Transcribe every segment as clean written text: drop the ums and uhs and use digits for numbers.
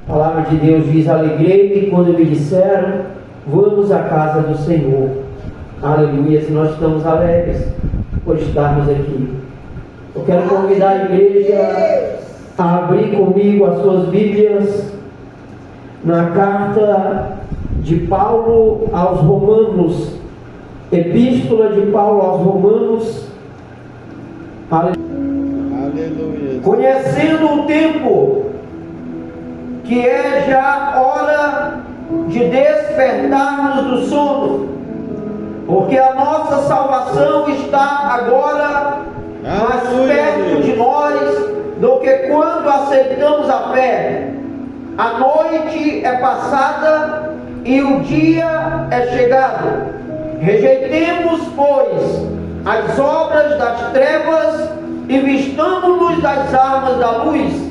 A palavra de Deus diz: alegrei-me quando me disseram, vamos à casa do Senhor. Aleluia, se nós estamos alegres por estarmos aqui. Eu quero convidar a igreja a abrir comigo as suas Bíblias na carta de Paulo aos Romanos, epístola de Paulo aos Romanos. Aleluia. Conhecendo o tempo, que é já hora de despertarmos do sono, porque a nossa salvação está agora mais perto de nós do que quando aceitamos a fé. A noite é passada e o dia é chegado. Rejeitemos, pois, as obras das trevas e vistamo-nos das armas da luz,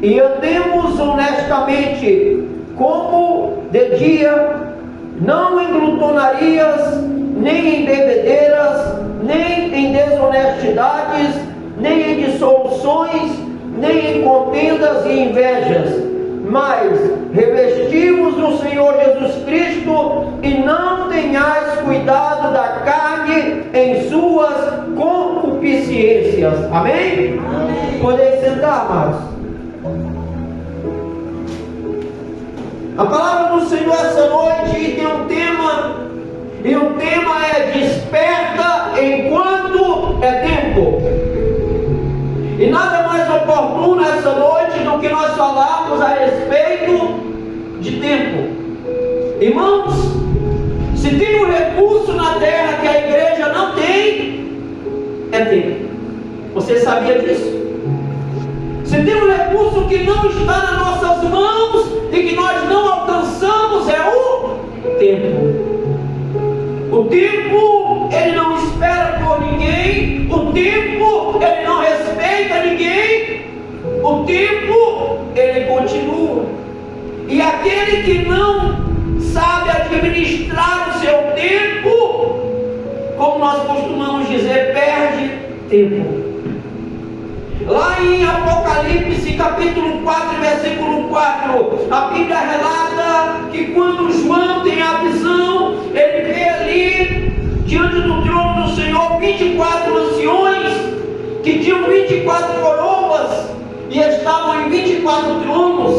e andemos honestamente, como de dia, não em glutonarias, nem em bebedeiras, nem em desonestidades, nem em dissoluções, nem em contendas e invejas, mas revestimos do Senhor Jesus Cristo, e não tenhais cuidado da carne em suas concupiscências. Amém? Amém. Podem sentar, amados. A palavra do Senhor essa noite tem um tema, e o tema é: desperta enquanto é tempo. E nada mais oportuno essa noite do que nós falarmos a respeito de tempo. Irmãos, se tem um recurso na terra que a igreja não tem, é tempo. Você sabia disso? Se tem um recurso que não está nas nossas mãos e que nós não alcançamos, é o tempo. O tempo, ele não espera por ninguém. O tempo, ele não respeita ninguém. O tempo, ele continua. E aquele que não sabe administrar o seu tempo, como nós costumamos dizer, perde tempo. Lá em Apocalipse capítulo 4, versículo 4, a Bíblia relata que quando João tem a visão, ele vê ali diante do trono do Senhor 24 anciões que tinham 24 coroas e estavam em 24 tronos.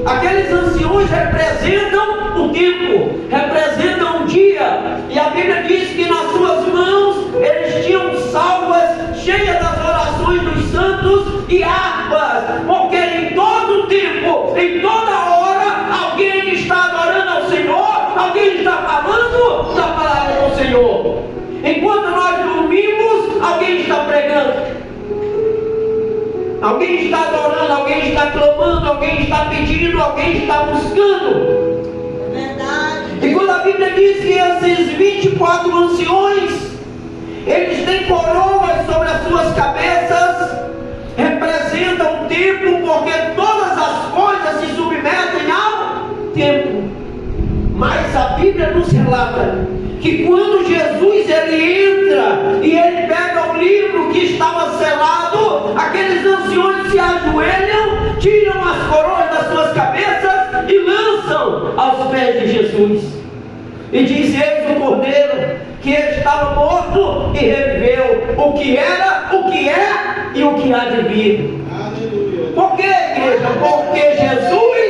Aqueles anciões representam o tempo, representam o dia, e a Bíblia diz que nas suas mãos eles tinham salvas cheias das orações dos santos e harpas, porque em todo tempo, em toda hora, alguém está adorando ao Senhor, alguém está falando da palavra do Senhor. Enquanto nós dormimos, alguém está pregando, alguém está adorando, alguém está clamando, alguém está pedindo, alguém está buscando. É verdade. E quando a Bíblia diz que esses 24 anciões, eles têm coroas sobre as suas cabeças, representam o tempo, porque todas as coisas se submetem ao tempo. Mas a Bíblia nos relata que quando Jesus ele entra e ele pega o livro que estava selado, aqueles anciões se ajoelham, tiram as coroas das suas cabeças e lançam aos pés de Jesus. E diz: eis o Cordeiro que estava morto e reviveu, o que era, o que é e o que há de vir. Aleluia. Por que, igreja? Porque Jesus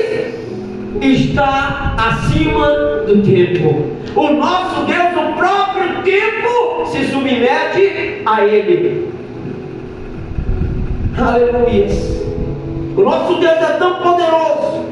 está acima do tempo. O nosso Deus, o próprio tempo, se submete a Ele. Aleluia. O nosso Deus é tão poderoso.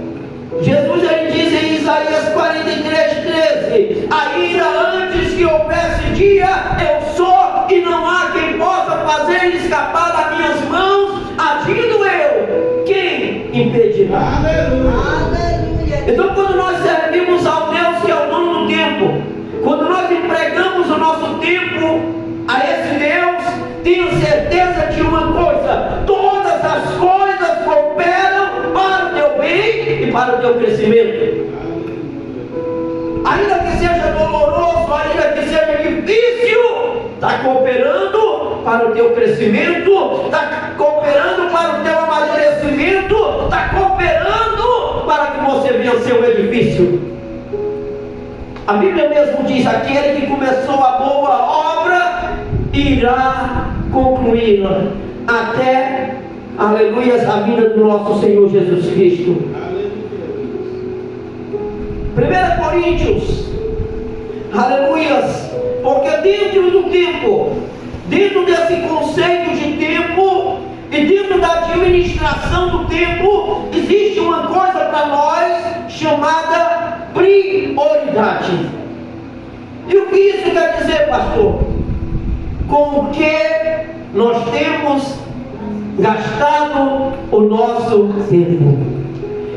Jesus ele diz em Isaías 43:13: ainda antes que houvesse dia, eu sou, e não há quem possa fazer escapar das minhas mãos. Agindo eu, quem impedirá? Aleluia. Então, quando nós servimos ao Deus que é o dono do tempo, quando nós empregamos o nosso tempo a esse Deus, tenho certeza de uma coisa: todas as coisas cooperam para o teu bem e para o teu crescimento. Ainda que seja doloroso, ainda que seja difícil, está cooperando para o teu crescimento, está cooperando para o teu amadurecimento, está cooperando para que você vencer o edifício. A Bíblia mesmo diz: aquele que começou a boa obra irá concluí-la até, aleluia, a vinda do nosso Senhor Jesus Cristo. 1 Coríntios, aleluia, porque dentro do tempo, dentro desse conceito de tempo e dentro da administração do tempo, existe uma coisa para nós chamada prioridade. E o que isso quer dizer, pastor? Com o que nós temos gastado o nosso tempo.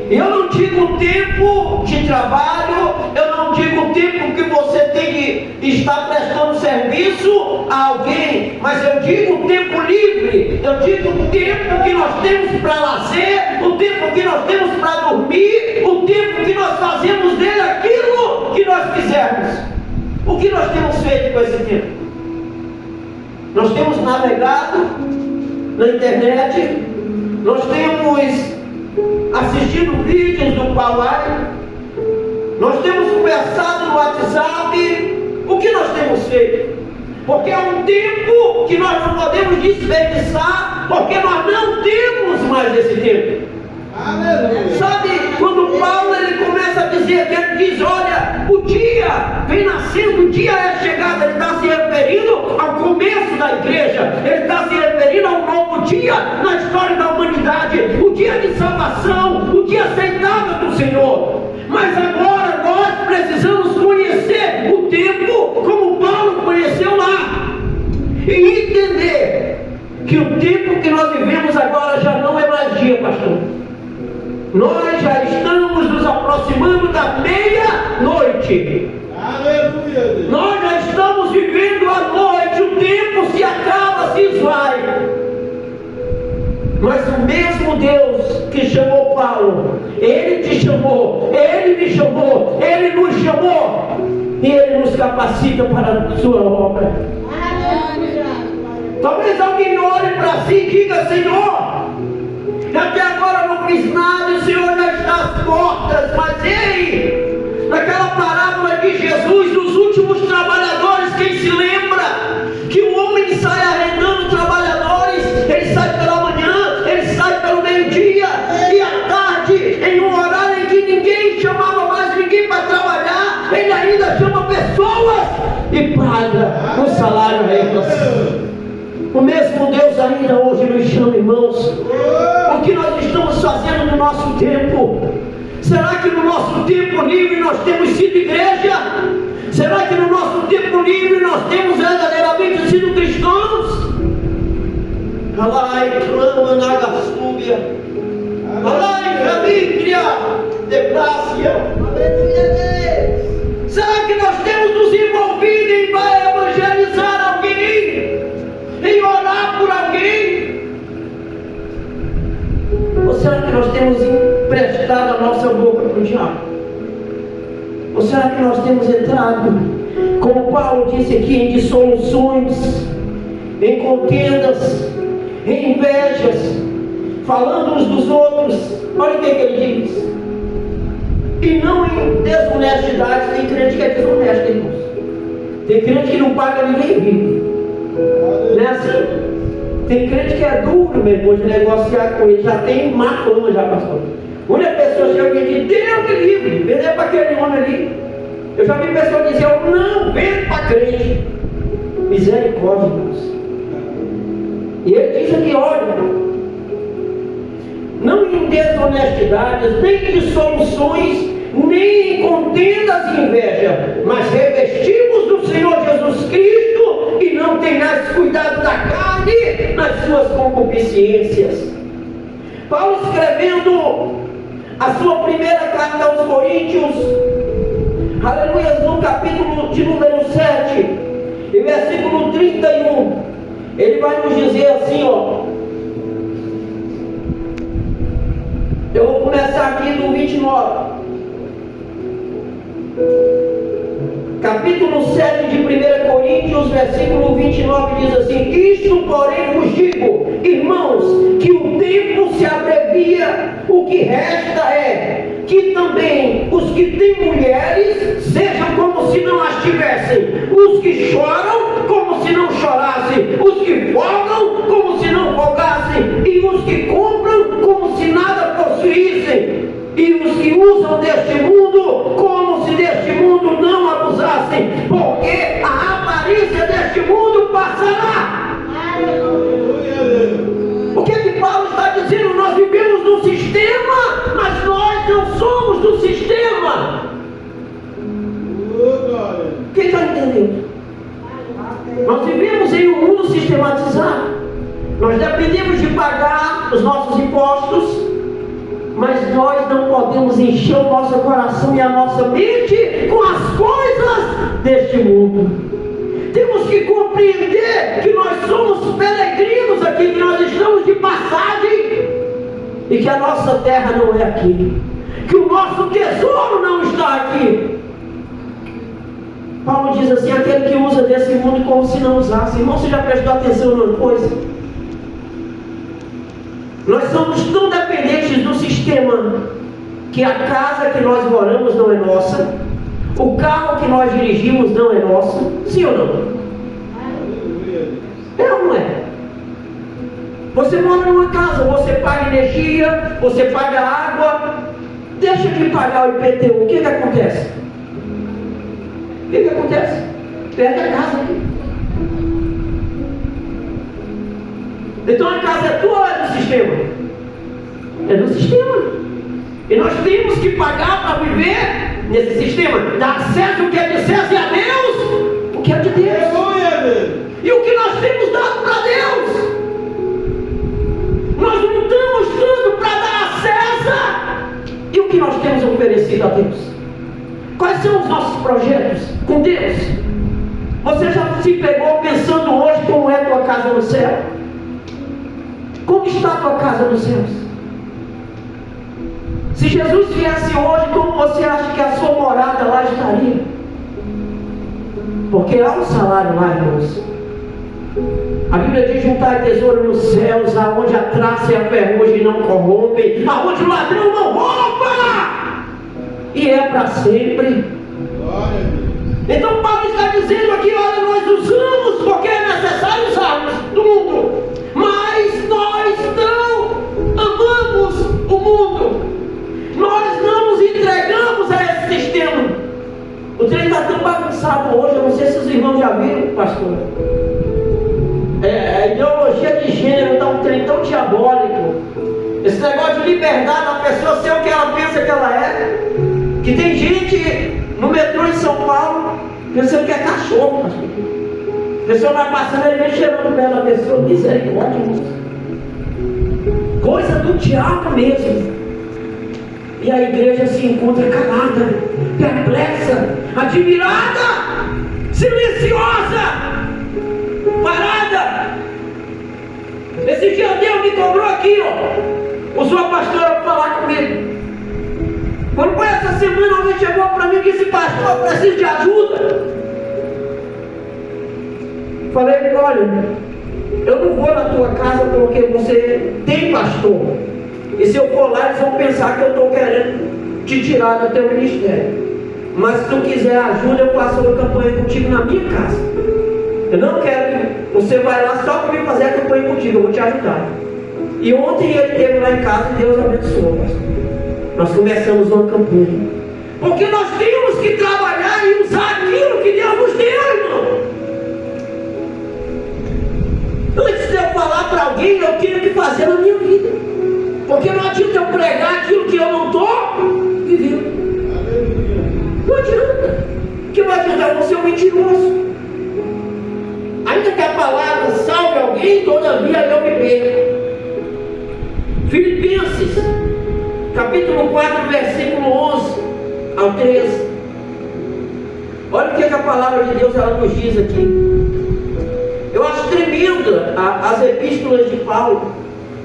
Eu não digo tempo de trabalho, eu não digo tempo que você tem que estar prestando serviço a alguém, mas eu digo tempo livre, eu digo o tempo que nós temos para lazer, o tempo que nós temos para dormir, o tempo que nós fazemos dele aquilo que nós quisermos. O que nós temos feito com esse tempo? Nós temos navegado na internet, nós temos assistindo vídeos do Pauai, nós temos conversado no WhatsApp. O que nós temos feito? Porque é um tempo que nós não podemos desperdiçar, porque nós não temos mais esse tempo. Aleluia. Sabe, quando Paulo ele começa a dizer, que ele diz: olha, o dia vem nascendo, o dia é chegado, ele está se referindo ao começo da igreja, ele está se referindo a um novo dia na história da humanidade, o dia de salvação, o dia aceitável do Senhor. Mas agora nós precisamos conhecer o tempo como Paulo conheceu lá, e entender que o tempo que nós vivemos agora já não é mais dia, pastor. Nós já estamos nos aproximando da meia-noite. Aleluia. Nós já estamos vivendo a noite. O tempo se acaba, se esvai. Mas o mesmo Deus que chamou Paulo, Ele te chamou, Ele me chamou, Ele nos chamou, e Ele nos capacita para a sua obra. Aleluia. Talvez alguém olhe para si e diga: Senhor, até agora não fiz nada, o Senhor já está às portas. Mas ei, naquela parábola de Jesus, dos últimos trabalhadores, quem se lembra que o homem sai arrendando trabalhadores? Ele sai pela manhã, ele sai pelo meio-dia, e à tarde, em um horário em que ninguém chamava mais ninguém para trabalhar, ele ainda chama pessoas e paga o salário a elas. O mesmo Deus ainda hoje nos chama, irmãos. O que nós estamos fazendo no nosso tempo? Será que no nosso tempo livre nós temos sido igreja? Será que no nosso tempo livre nós temos verdadeiramente sido cristãos? Alai, clama na gasúbia. Alai, camícria, de graça. Será que nós temos nos envolvido em evangelizar alguém? Em orar por alguém? Ou será que nós temos emprestado a nossa boca para o diabo? Ou será que nós temos entrado, como Paulo disse aqui, em dissoluções, em contendas, em invejas, falando uns dos outros? Olha o que ele diz. E não em desonestidade. Tem crente que é desonesto, irmãos. Tem crente que não paga ninguém vivo. Não é assim? Tem crente que é duro, meu irmão, de negociar com ele. Já tem má fama, já, pastor. Onde a pessoa chega e diz: Deus me livre, vender para aquele homem ali. Eu já vi pessoas dizer: eu não vendo para crente. Misericórdia, irmãos. E ele diz aqui: olha, não em desonestidades, nem em dissoluções, nem em contendas e inveja, mas revestimos do Senhor Jesus Cristo e não tenhais cuidado da carne nas suas concupiscências. Paulo, escrevendo a sua primeira carta aos Coríntios, aleluia, no capítulo de número 7, e versículo 31, ele vai nos dizer assim, ó. Eu vou começar aqui do 29. Capítulo 7 de 1 Coríntios, versículo 29 diz assim: isto, porém, vos digo, irmãos, que o tempo se abrevia, o que resta é que também os que têm mulheres sejam como se não as tivessem, os que choram como se não chorassem, os que folgam como se não folgassem, e os que compram como se nada possuíssem, e os que usam deste mundo como se deste mundo não abusassem, porque a aparência deste mundo passará. O que Paulo está dizendo? Nós vivemos num sistema, mas nós não somos do sistema. Quem está entendendo? Nós vivemos em um mundo sistematizado. Nós dependemos de pagar os nossos impostos, mas nós não podemos encher o nosso coração e a nossa mente com as coisas deste mundo. Temos que compreender que nós somos peregrinos aqui, que nós estamos de passagem e que a nossa terra não é aqui, que o nosso tesouro não está aqui. Paulo diz assim: aquele que usa desse mundo como se não usasse. Irmão, você já prestou atenção numa coisa? Nós somos tão dependentes do sistema que a casa que nós moramos não é nossa, o carro que nós dirigimos não é nosso. Sim ou não? É ou não é? Você mora numa casa, você paga energia, você paga água, deixa de pagar o IPTU, o que acontece? O que acontece? Perde a casa aqui. Então a casa é tua ou é do sistema? É do sistema. E nós temos que pagar para viver nesse sistema. Dar acesso o que é de César e a Deus o que é de Deus. E o que nós temos dado para Deus? Nós lutamos tudo para dar a César. E o que nós temos oferecido a Deus? Quais são os nossos projetos com Deus? Você já se pegou pensando hoje como é a tua casa no céu? Como está a tua casa nos céus? Se Jesus viesse hoje, como você acha que a sua morada lá estaria? Porque há um salário lá, irmãos. A Bíblia diz: juntar tesouro nos céus, aonde a traça e a ferrugem não corrompem, aonde o ladrão não rouba, e é para sempre. Então Paulo está dizendo aqui: olha, nós usamos porque é necessário usarmos do mundo, mas nós não amamos o mundo. Nós não nos entregamos a esse sistema. O trem está tão bagunçado hoje, eu não sei se os irmãos já viram, pastor. A ideologia de gênero está um trem tão diabólico. Esse negócio de liberdade da pessoa ser o que ela pensa que ela é. Que tem gente no metrô em São Paulo pensando que é cachorro, pastor. A pessoa vai passando, ele vem cheirando o pé da pessoa. Misericórdia, irmãos. Coisa do diabo mesmo. E a igreja se encontra calada, perplexa, admirada, silenciosa, parada. Esse dia Deus me cobrou aqui, ó. Usou a pastora para falar comigo. Quando foi essa semana, alguém chegou para mim e disse: pastor, eu preciso de ajuda. Falei: olha, eu não vou na tua casa porque você tem pastor. E se eu for lá, eles vão pensar que eu estou querendo te tirar do teu ministério. Mas se tu quiser ajuda, eu faço uma campanha contigo na minha casa. Eu não quero que você vai lá só para me fazer a campanha contigo, eu vou te ajudar. E ontem ele esteve lá em casa e Deus abençoou, pastor. Nós começamos uma campanha. Porque nós temos que trabalhar e usar aquilo que Deus nos deu, irmão. Antes de eu falar para alguém, eu tenho que fazer na minha vida. Porque não adianta eu pregar aquilo que eu não estou vivendo. Não adianta. Que vai adiantar você ser um mentiroso. Ainda que a palavra salve alguém, todavia eu me perco. Filipenses, capítulo 4, versículo 11 ao 13. Olha o que a palavra de Deus ela nos diz aqui. Eu acho tremenda as epístolas de Paulo.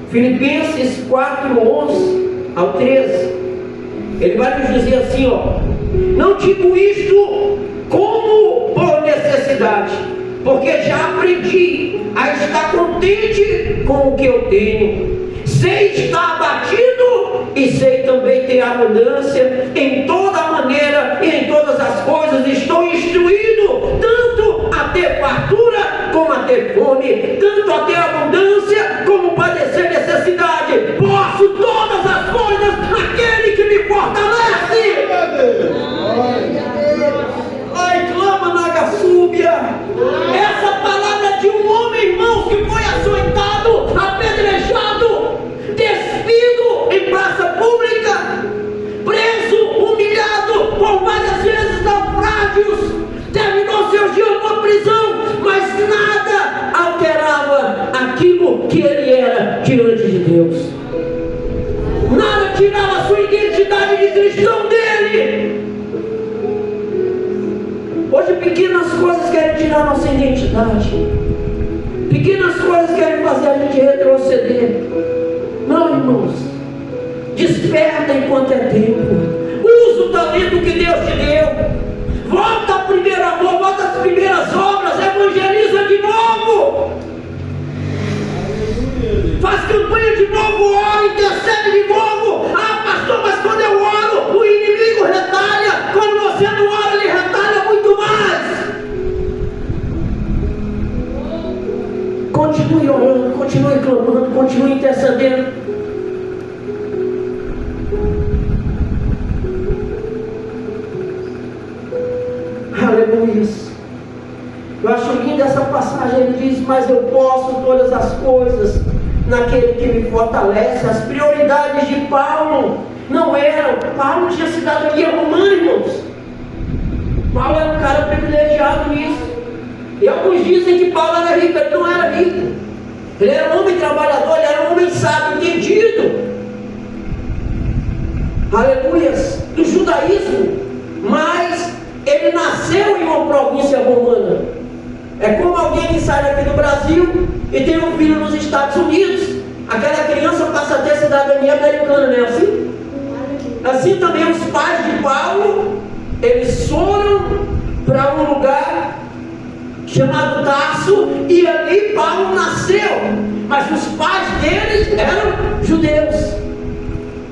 Filipenses 4, 11 ao 13. Ele vai nos dizer assim, ó: não digo isto como por necessidade, porque já aprendi a estar contente com o que eu tenho, sem estar abatido e sei também ter abundância em toda maneira e em todas as coisas. Estou instruído tanto a ter fartura como a ter fome, tanto a ter abundância como padecer necessidade. Posso todas as coisas naquele que me fortalece. Ai, clama na Gassúbia. Essa palavra de um homem, irmãos, que foi açoitado, apedrejado, despido em praça pública, preso, humilhado, por várias vezes naufrágios, terminou seus dias numa prisão, mas nada alterava aquilo que ele era diante de Deus. Nada tirava a sua identidade de cristão dele. Hoje pequenas coisas querem tirar nossa identidade. Pequenas coisas querem fazer a gente retroceder. Não, irmãos. Desperta enquanto é tempo. Usa o talento que Deus te deu. Volta ao primeiro amor, volta às primeiras obras, evangeliza de novo. Faz campanha de novo, ora, intercede de novo. Ah, pastor, mas quando eu oro, o inimigo retalha. Quando você não ora, ele retalha muito mais. Continue orando, continue clamando, continue intercedendo. Aleluia. Eu acho linda essa passagem. Ele diz: mas eu posso todas as coisas naquele que me fortalece. As prioridades de Paulo não eram. Paulo tinha cidadania romana, irmãos. Paulo era um cara privilegiado nisso. E alguns dizem que Paulo era rico. Ele não era rico. Ele era um homem trabalhador, ele era um homem sábio, entendido. Aleluias. Do judaísmo. Mas ele nasceu em uma província romana. É como alguém que sai daqui do Brasil e tem um filho nos Estados Unidos. Aquela criança passa a ter cidadania americana, não é assim? Assim também os pais de Paulo, eles foram para um lugar chamado Tarso, e ali Paulo nasceu. Mas os pais deles eram judeus.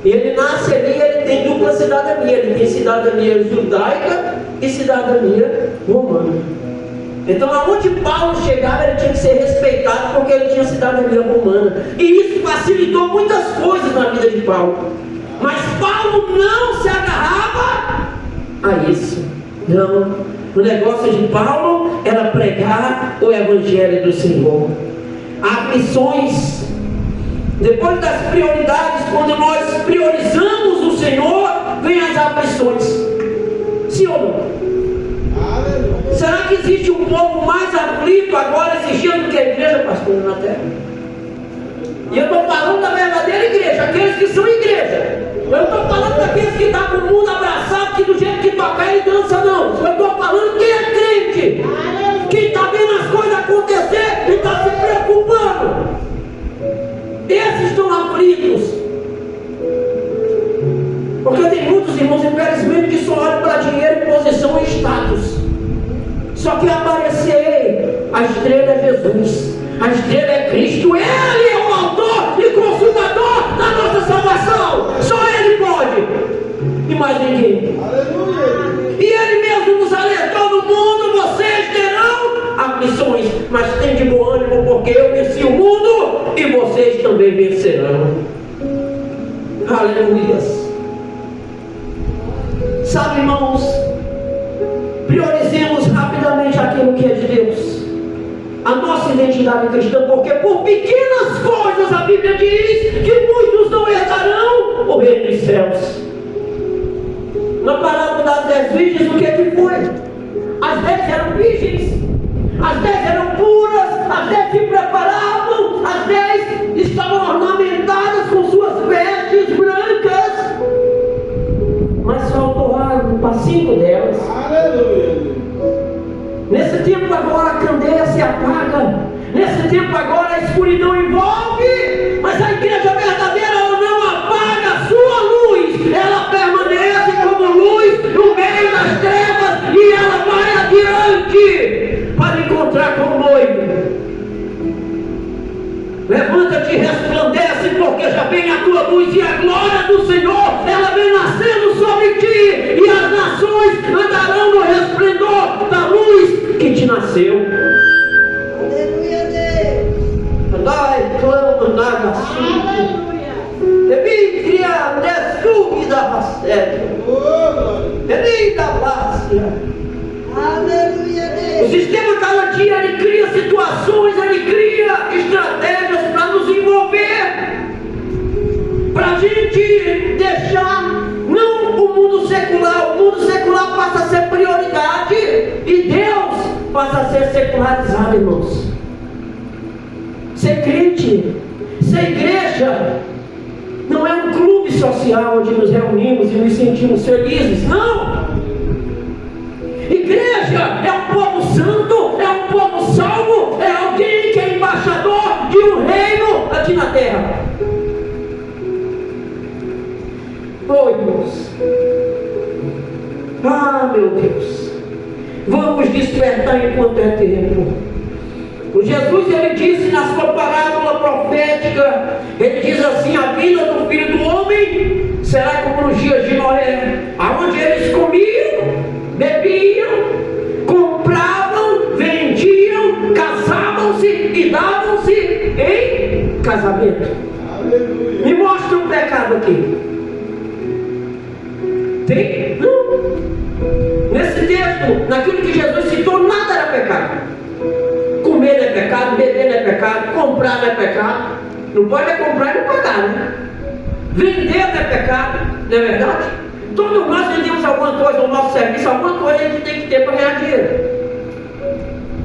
Ele nasce ali, ele tem dupla cidadania. Ele tem cidadania judaica e cidadania romana. Então aonde Paulo chegava, ele tinha que ser respeitado, porque ele tinha cidadania romana. E isso facilitou muitas coisas na vida de Paulo. Mas Paulo não se agarrava a isso. Não. O negócio de Paulo era pregar o Evangelho do Senhor. Aflições. Depois das prioridades, quando nós priorizamos o Senhor, vem as aflições. Sim ou não? Será que existe um povo mais aflito agora existindo do que a igreja, pastor, na terra? E eu estou falando da verdadeira igreja, aqueles que são igreja. Eu não estou falando daqueles que estão com o mundo abraçado, que do jeito que tocar ele dança, não. Eu estou falando quem é crente, que está vendo as coisas acontecer e está se preocupando. Esses estão aflitos. Porque tem muitos irmãos, infelizmente, que só olham para dinheiro, posição e status. Só que aparecer, a estrela é Jesus, a estrela é Cristo. Ele é o autor e consumador da nossa salvação. Só Ele pode, e mais ninguém. Aleluia. E Ele mesmo nos alertou: no mundo vocês terão aflições, mas tem de bom ânimo, porque eu venci o mundo e vocês também vencerão. Aleluia. Sabe, irmãos, priorizemos rapidamente aquilo que é de Deus, a nossa identidade cristã, porque por pequenas coisas a Bíblia diz que muitos não herdarão o reino dos céus. Na parábola das 10 virgens, o que foi? As 10 eram virgens, as 10 eram puras, as 10 se preparavam, as 10 estavam ornamentadas com suas vestes brancas, mas faltou água para 5 delas. Aleluia. Nesse tempo agora a candeia se apaga, nesse tempo agora a escuridão envolve, mas a igreja verdadeira, ela não apaga a sua luz, ela permanece como luz no meio das trevas, e ela vai adiante para encontrar com o noivo. Levanta-te e resplandece, porque já vem a tua luz e a glória do Senhor, ela vem nascendo sobre ti, e as nações andarão no resplendor da luz que te nasceu. Aleluia, Deus. Andai, clama, nada, Aleluia. Devi criar dúvida da série. Devi da base. Aleluia, O Deus. sistema cada dia ele cria situações, ele cria estratégias para nos envolver, para a gente deixar não o mundo secular passa a ser prioridade e Deus passa a ser secularizado, irmãos. Ser crente, ser igreja, não é um clube social onde nos reunimos e nos sentimos felizes, não! Igreja é um povo santo, é um povo salvo, é alguém que é embaixador de um reino aqui na terra. Oi, irmãos. Ah, meu Deus. Vamos despertar enquanto é tempo. O Jesus, ele disse na sua parábola profética, ele diz assim: a vida do Filho do Homem será como nos dias de Noé, aonde eles comiam, bebiam, compravam, vendiam, casavam-se e davam-se em casamento. Aleluia. Me mostra um pecado aqui. Tem? Não. Nesse texto, naquilo que Jesus citou, nada era pecado. Comer não é pecado, beber não é pecado, comprar não é pecado. Não pode comprar e não pagar, né? Vender não é pecado, não é verdade? Todos nós vendemos alguma coisa no nosso serviço, alguma coisa a gente tem que ter para ganhar dinheiro.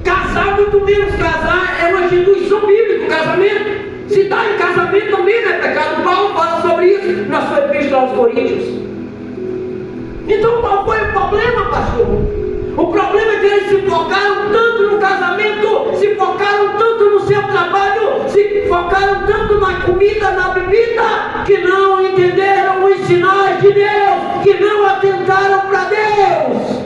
Casar, muito menos. Casar é uma instituição bíblica, o casamento. Se dá em casamento também não é pecado. Paulo fala sobre isso na sua epístola aos Coríntios. Então qual foi o problema, pastor? O problema é que eles se focaram tanto no casamento, se focaram tanto no seu trabalho, se focaram tanto na comida, na bebida, que não entenderam os sinais de Deus, que não atentaram para Deus.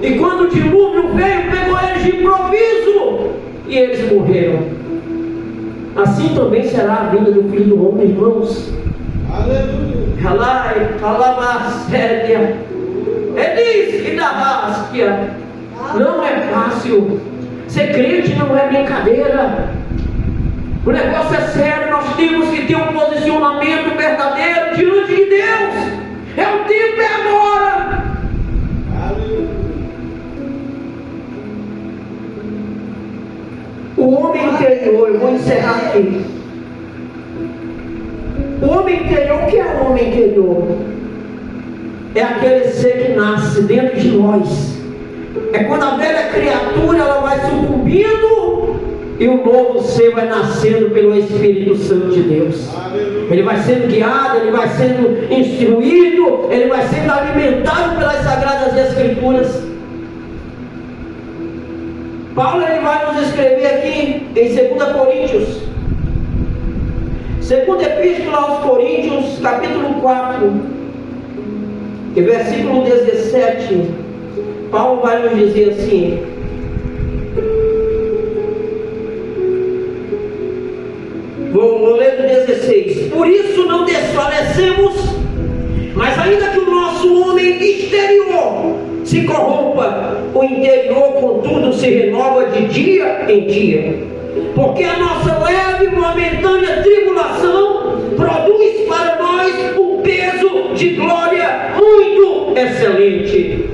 E quando o dilúvio veio, pegou eles de improviso e eles morreram. Assim também será a vida do Filho do Homem, irmãos. Aleluia. Ralai, alamasséria, Elis e Damasquia. Não é fácil. Ser crente não é brincadeira. O negócio é sério. Nós temos que ter um posicionamento verdadeiro diante de Deus. É o tempo, é agora. Aleluia. O homem interior, eu vou encerrar aqui. O homem interior, o que é o homem interior? É aquele ser que nasce dentro de nós. É quando a velha criatura ela vai sucumbindo e o novo ser vai nascendo pelo Espírito Santo de Deus. Aleluia. Ele vai sendo guiado, ele vai sendo instruído, ele vai sendo alimentado pelas Sagradas Escrituras. Paulo ele vai nos escrever aqui em 2 Coríntios, segunda epístola aos Coríntios, capítulo 4, e versículo 17. Paulo vai nos dizer assim: vou ler do 16. Por isso não desfalecemos, mas ainda que o nosso homem exterior se corrompa, o interior contudo se renova de dia em dia. Porque a nossa leve e momentânea tribulação produz para nós um peso de glória muito excelente.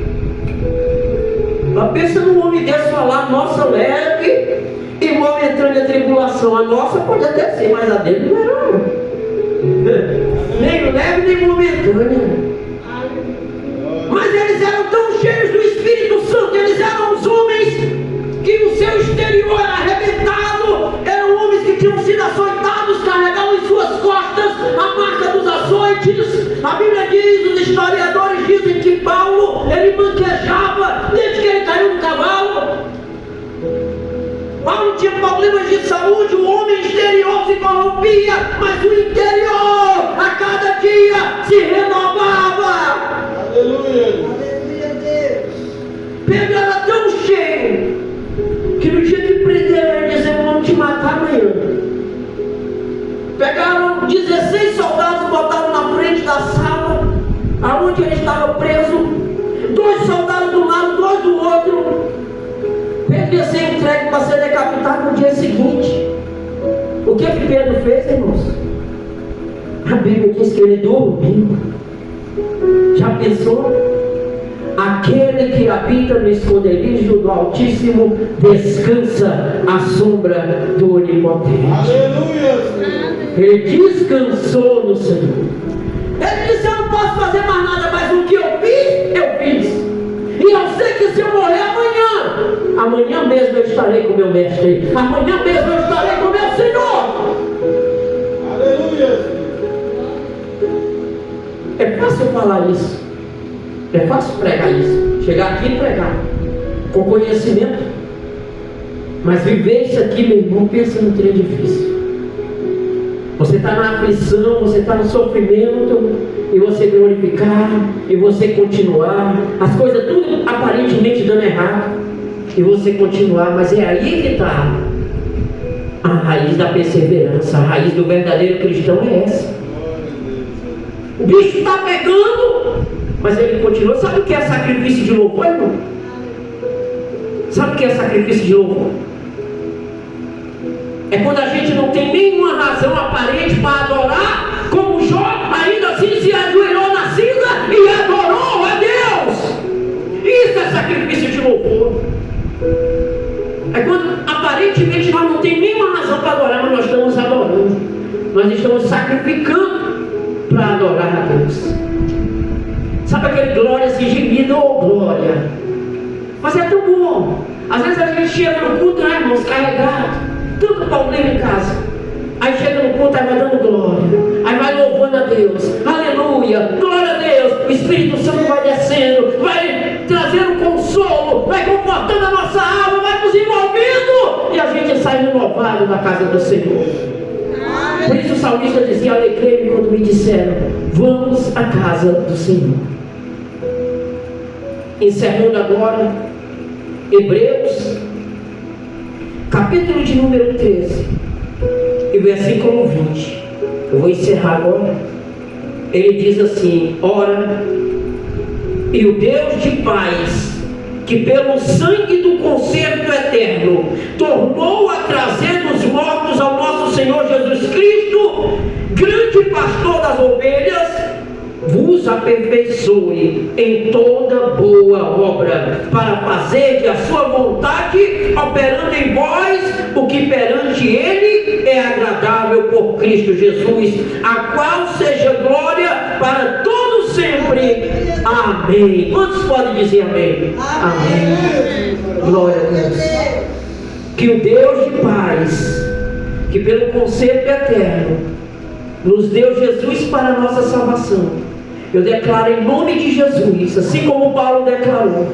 Mas pensa num homem desse falar, nossa leve e momentânea tribulação. A nossa pode até ser, mas a dele não era não. Nem leve nem momentânea. Mas eles eram tão cheios do Espírito Santo, eles eram os homens que o seu exterior era arrebentado, eram homens que tinham sido açoitados, carregavam em suas costas a marca dos açoites. A Bíblia diz, os historiadores dizem que Paulo, ele manquejava desde que ele caiu no cavalo. Paulo tinha problemas de saúde, o homem exterior se corrompia, mas o interior a cada dia se renovava. Aleluia. Aleluia, Deus. Pedro era tão cheio que no dia que prenderam ele dizendo: vamos te matar amanhã. devia ser entregue para ser decapitado no dia seguinte. O que Pedro fez, irmãos? A Bíblia diz que ele dormiu. Já pensou? Aquele que habita no esconderijo do Altíssimo descansa à sombra do Onipotente. Aleluia. Ele descansou no Senhor. Ele disse: eu não posso fazer mais nada, mas o que eu fiz. E eu sei que se eu morrer amanhã mesmo eu estarei com meu mestre. Amanhã mesmo eu estarei com meu Senhor. Aleluia. É fácil falar isso. É fácil pregar isso. Chegar aqui e pregar com conhecimento. Mas viver isso aqui, meu irmão, pensa no trem difícil. Você está na aflição, você está no sofrimento, e você glorificar, e você continuar, as coisas tudo aparentemente dando errado, e você continuar, mas é aí que está a raiz da perseverança. A raiz do verdadeiro cristão é essa. O bicho está pegando, mas ele continua. Sabe o que é sacrifício de louvor, irmão? Sabe o que é sacrifício de louvor? É quando a gente não tem nenhuma razão aparente para adorar, como Jó, ainda assim se ajoelhou na cinza e adorou a Deus. Isso é sacrifício de louvor. É quando aparentemente nós não temos nenhuma razão para adorar, mas nós estamos adorando. Nós estamos sacrificando para adorar a Deus. Sabe aquele glória assim, gemido, oh glória. Mas é tão bom. Às vezes a gente chega no culto, né, irmãos, carregado, tanto problema em casa. Aí chega no culto, aí vai dando glória, aí vai louvando a Deus, aleluia, glória a Deus. O Espírito Santo vai descendo, vai trazendo consolo, vai confortando a nossa alma, vai nos envolvendo, e a gente sai renovado da casa do Senhor. Por isso o salmista dizia: alegrei-me quando me disseram, vamos à casa do Senhor. Encerrando agora Hebreus, capítulo de número 13 e versículo 20. Eu vou encerrar agora. Ele diz assim: ora, e o Deus de paz, que pelo sangue do concerto eterno tornou a trazer dos mortos ao nosso Senhor Jesus Cristo, grande pastor das ovelhas, vos aperfeiçoe em toda boa obra, para fazer de a sua vontade, operando em vós o que perante Ele é agradável por Cristo Jesus, a qual seja glória para todos sempre. Amém. Quantos podem dizer amém? Amém. Glória a Deus. Que o Deus de paz, que pelo concerto eterno nos deu Jesus para a nossa salvação, eu declaro em nome de Jesus, assim como Paulo declarou,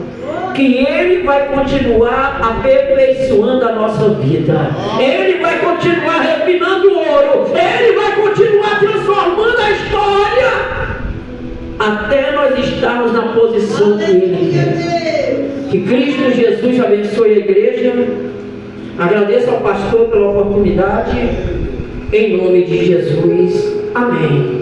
que Ele vai continuar aperfeiçoando a nossa vida. Ele vai continuar refinando o ouro. Ele vai continuar transformando a história, até nós estarmos na posição que Ele quer. Que Cristo Jesus abençoe a igreja. Agradeço ao pastor pela oportunidade. Em nome de Jesus. Amém.